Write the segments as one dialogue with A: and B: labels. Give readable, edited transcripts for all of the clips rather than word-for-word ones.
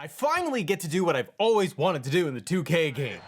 A: I finally get to do what I've always wanted to do in the 2K game.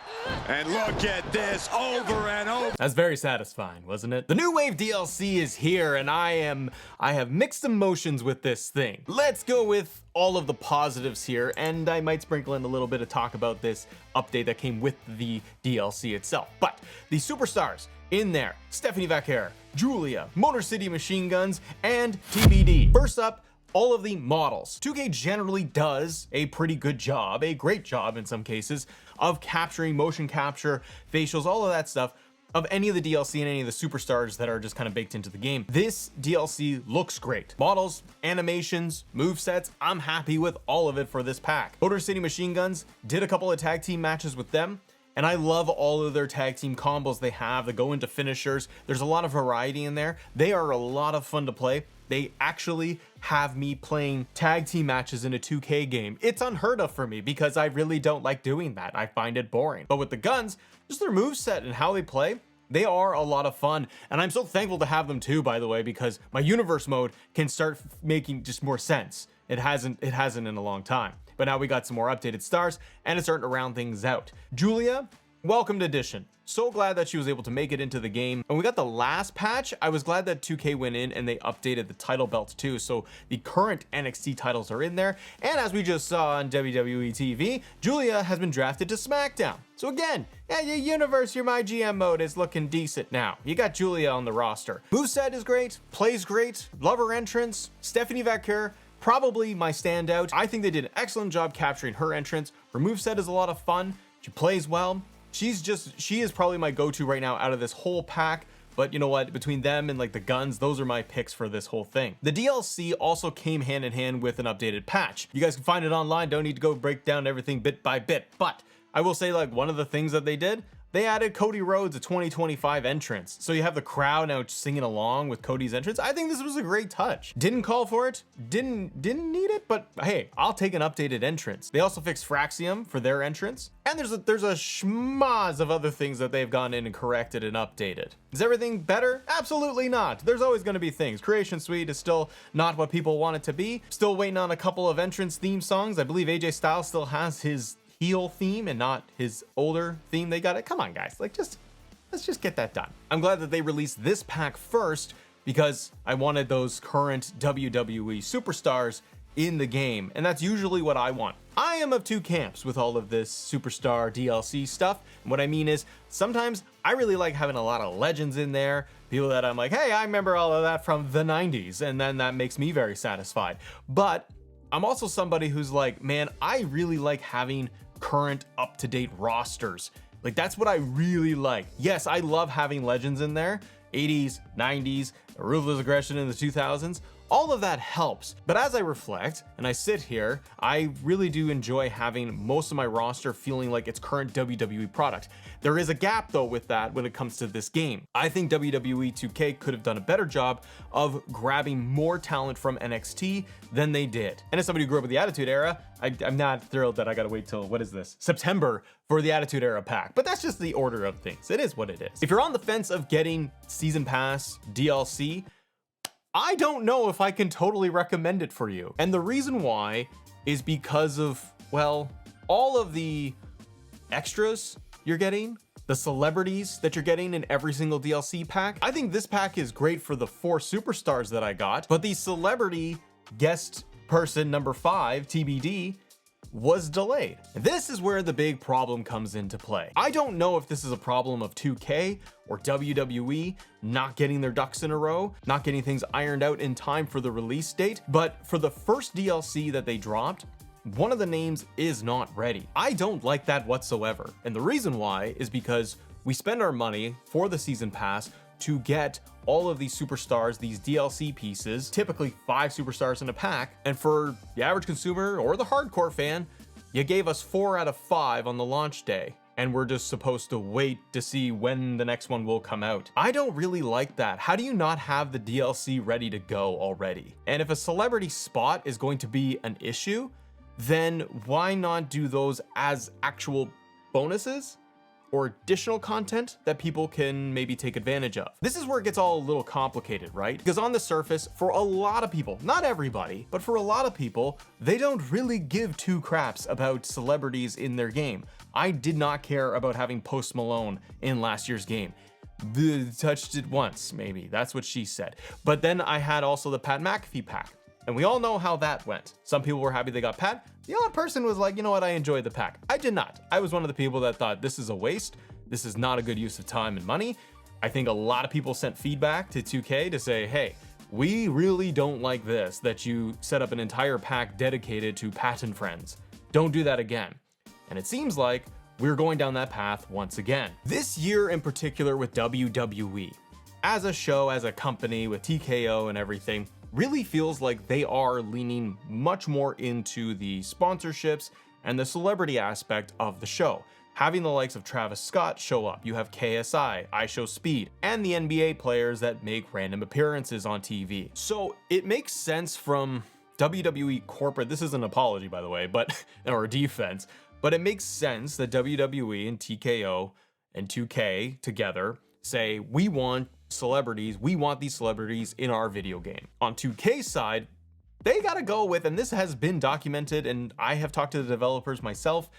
B: And look at this, over and over.
A: That's very satisfying, wasn't it? The New Wave DLC is here, and I have mixed emotions with this thing. Let's go with all of the positives here, and I might sprinkle in a little bit of talk about this update that came with the DLC itself. But the superstars in there: Stephanie Vaquer, Julia, Motor City Machine Guns, and TBD. First up, all of the models. 2K generally does a pretty good job, a great job in some cases, of capturing motion capture, facials, all of that stuff, of any of the DLC and any of the superstars that are just kind of baked into the game. This DLC looks great. Models, animations, movesets, I'm happy with all of it for this pack. Motor City Machine Guns, did a couple of tag team matches with them, and I love all of their tag team combos they have that go into finishers. There's a lot of variety in there. They are a lot of fun to play. They actually have me playing tag team matches in a 2K game. It's unheard of for me because I really don't like doing that. I find it boring. But with the guns, just their moveset and how they play, they are a lot of fun. And I'm so thankful to have them too, by the way, because my universe mode can start making just more sense. It hasn't in a long time. But now we got some more updated stars, and it's starting to round things out. Julia, welcomed addition. So glad that she was able to make it into the game. And we got the last patch. I was glad that 2K went in and they updated the title belts too. So the current NXT titles are in there. And as we just saw on WWE TV, Julia has been drafted to SmackDown. So again, yeah, your universe, your My GM mode is looking decent now. You got Julia on the roster. Moveset is great, plays great, love her entrance. Stephanie Vaquer, probably my standout. I think they did an excellent job capturing her entrance. Her moveset is a lot of fun. She plays well. She is probably my go-to right now out of this whole pack. But you know what, between them and like the guns, those are my picks for this whole thing. The DLC also came hand in hand with an updated patch. You guys can find it online, don't need to go break down everything bit by bit. But I will say, like, one of the things that they did, they added Cody Rhodes' 2025 entrance. So you have the crowd now singing along with Cody's entrance. I think this was a great touch. Didn't call for it, didn't need it, but hey, I'll take an updated entrance. They also fixed Fraxium for their entrance. And there's a schmoz of other things that they've gone in and corrected and updated. Is everything better? Absolutely not. There's always going to be things. Creation Suite is still not what people want it to be. Still waiting on a couple of entrance theme songs. I believe AJ Styles still has his heel theme and not his older theme. They got it. Come on, guys. Like, let's just get that done. I'm glad that they released this pack first because I wanted those current WWE superstars in the game, and that's usually what I want. I am of two camps with all of this superstar DLC stuff. And what I mean is, sometimes I really like having a lot of legends in there, people that I'm like, hey, I remember all of that from the 90s, and then that makes me very satisfied. But I'm also somebody who's like, man, I really like having current up-to-date rosters. Like, that's what I really like. Yes, I love having legends in there, 80s, 90s, ruthless aggression in the 2000s. All of that helps. But as I reflect and I sit here, I really do enjoy having most of my roster feeling like it's current WWE product. There is a gap though with that when it comes to this game. I think WWE 2K could have done a better job of grabbing more talent from NXT than they did. And as somebody who grew up with the Attitude Era, I'm not thrilled that I gotta wait till, what is this, September for the Attitude Era pack. But that's just the order of things. It is what it is. If you're on the fence of getting Season Pass DLC, I don't know if I can totally recommend it for you. And the reason why is because of, well, all of the extras you're getting, the celebrities that you're getting in every single DLC pack. I think this pack is great for the 4 superstars that I got, but the celebrity guest person number 5, TBD, was delayed. This is where the big problem comes into play. I don't know if this is a problem of 2K or WWE not getting their ducks in a row, not getting things ironed out in time for the release date, but for the first DLC that they dropped, one of the names is not ready. I don't like that whatsoever. And the reason why is because we spend our money for the season pass to get all of these superstars, these DLC pieces, typically 5 superstars in a pack. And for the average consumer or the hardcore fan, you gave us 4 out of 5 on the launch day, and we're just supposed to wait to see when the next one will come out. I don't really like that. How do you not have the DLC ready to go already? And if a celebrity spot is going to be an issue, then why not do those as actual bonuses? or additional content that people can maybe take advantage of. This is where it gets all a little complicated, right? Because on the surface, for a lot of people, not everybody, but for a lot of people, they don't really give two craps about celebrities in their game. I did not care about having Post Malone in last year's game. Touched it once, maybe. That's what she said. But then I had also the Pat McAfee pack. And we all know how that went. Some people were happy they got Pat. The other person was like, you know what, I enjoyed the pack. I did not. I was one of the people that thought this is a waste. This is not a good use of time and money. I think a lot of people sent feedback to 2K to say, hey, we really don't like this, that you set up an entire pack dedicated to Pat and friends. Don't do that again. And it seems like we're going down that path once again. This year in particular with WWE, as a show, as a company with TKO and everything, really feels like they are leaning much more into the sponsorships and the celebrity aspect of the show. Having the likes of Travis Scott show up, you have KSI, iShowSpeed, and the NBA players that make random appearances on TV. So it makes sense from WWE corporate, this is an apology by the way, but or a defense, but it makes sense that WWE and TKO and 2K together say, we want celebrities, we want these celebrities in our video game. On 2K's side, they gotta go with, and this has been documented, and I have talked to the developers myself,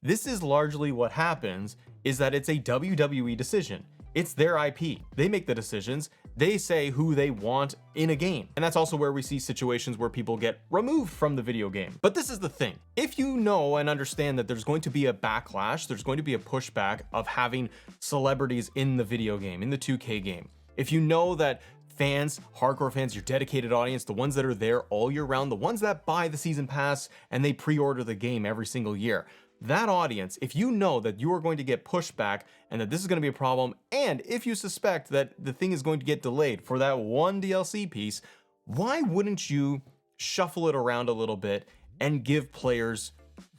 A: this is largely what happens, is that it's a WWE decision. It's their IP. They make the decisions. They say who they want in a game. And that's also where we see situations where people get removed from the video game. But this is the thing. If you know and understand that there's going to be a backlash, there's going to be a pushback of having celebrities in the video game, in the 2K game. If you know that fans, hardcore fans, your dedicated audience, the ones that are there all year round, the ones that buy the season pass and they pre-order the game every single year, that audience, if you know that you are going to get pushback and that this is going to be a problem, and if you suspect that the thing is going to get delayed for that one DLC piece, why wouldn't you shuffle it around a little bit and give players,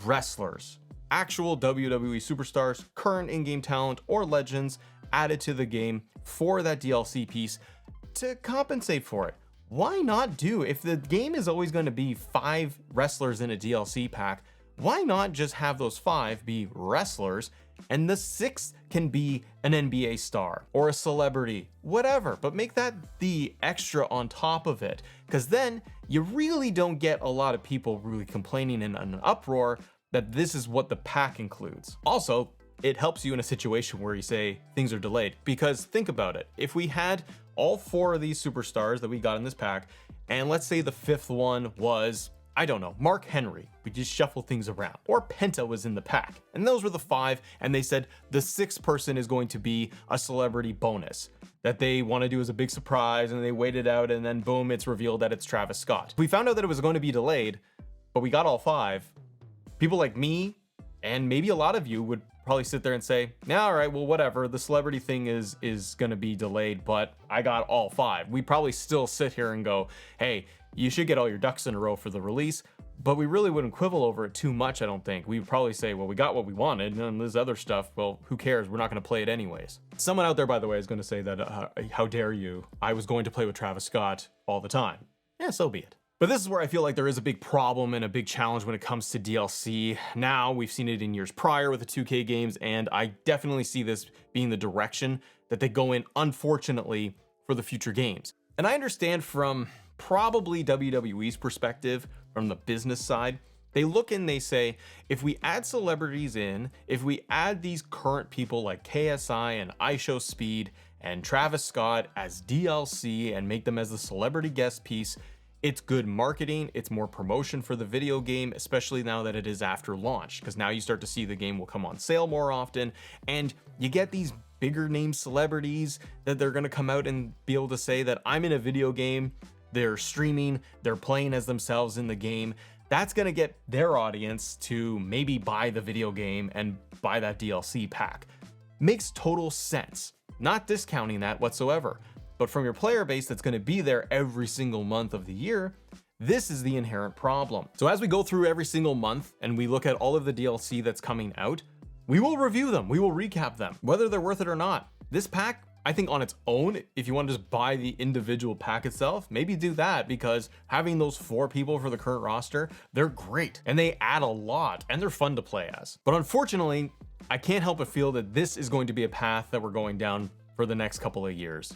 A: wrestlers, actual WWE superstars, current in-game talent, or legends added to the game for that DLC piece to compensate for it? Why not do, if the game is always going to be 5 wrestlers in a DLC pack, why not just have those 5 be wrestlers and the 6th can be an NBA star or a celebrity, whatever, but make that the extra on top of it, because then you really don't get a lot of people really complaining in an uproar that this is what the pack includes. Also, it helps you in a situation where you say things are delayed, because think about it. If we had all 4 of these superstars that we got in this pack, and let's say the 5th one was, I don't know, Mark Henry, we just shuffle things around, or Penta was in the pack, and those were the 5, and they said the 6th person is going to be a celebrity bonus that they want to do as a big surprise, and they waited out, and then boom, it's revealed that it's Travis Scott. We found out that it was going to be delayed, but we got all 5. People like me, and maybe a lot of you, would probably sit there and say, yeah, all right, well, whatever, the celebrity thing is going to be delayed, but I got all 5. We probably still sit here and go, hey, you should get all your ducks in a row for the release, but we really wouldn't quibble over it too much, I don't think. We'd probably say, well, we got what we wanted, and this other stuff, well, who cares? We're not going to play it anyways. Someone out there, by the way, is going to say that, how dare you? I was going to play with Travis Scott all the time. Yeah, so be it. But this is where I feel like there is a big problem and a big challenge when it comes to DLC. Now, we've seen it in years prior with the 2K games, and I definitely see this being the direction that they go in, unfortunately, for the future games. And I understand from probably WWE's perspective, from the business side, they look and they say, if we add celebrities in, if we add these current people like KSI and iShowSpeed and Travis Scott as DLC and make them as the celebrity guest piece, it's good marketing, it's more promotion for the video game, especially now that it is after launch, because now you start to see the game will come on sale more often, and you get these bigger name celebrities that they're going to come out and be able to say that I'm in a video game, they're streaming, they're playing as themselves in the game. That's going to get their audience to maybe buy the video game and buy that DLC pack. Makes total sense. Not discounting that whatsoever. But from your player base that's going to be there every single month of the year, this is the inherent problem. So as we go through every single month and we look at all of the DLC that's coming out, we will review them, we will recap them, whether they're worth it or not. This pack, I think on its own, if you want to just buy the individual pack itself, maybe do that, because having those 4 people for the current roster, they're great and they add a lot and they're fun to play as. But unfortunately, I can't help but feel that this is going to be a path that we're going down for the next couple of years.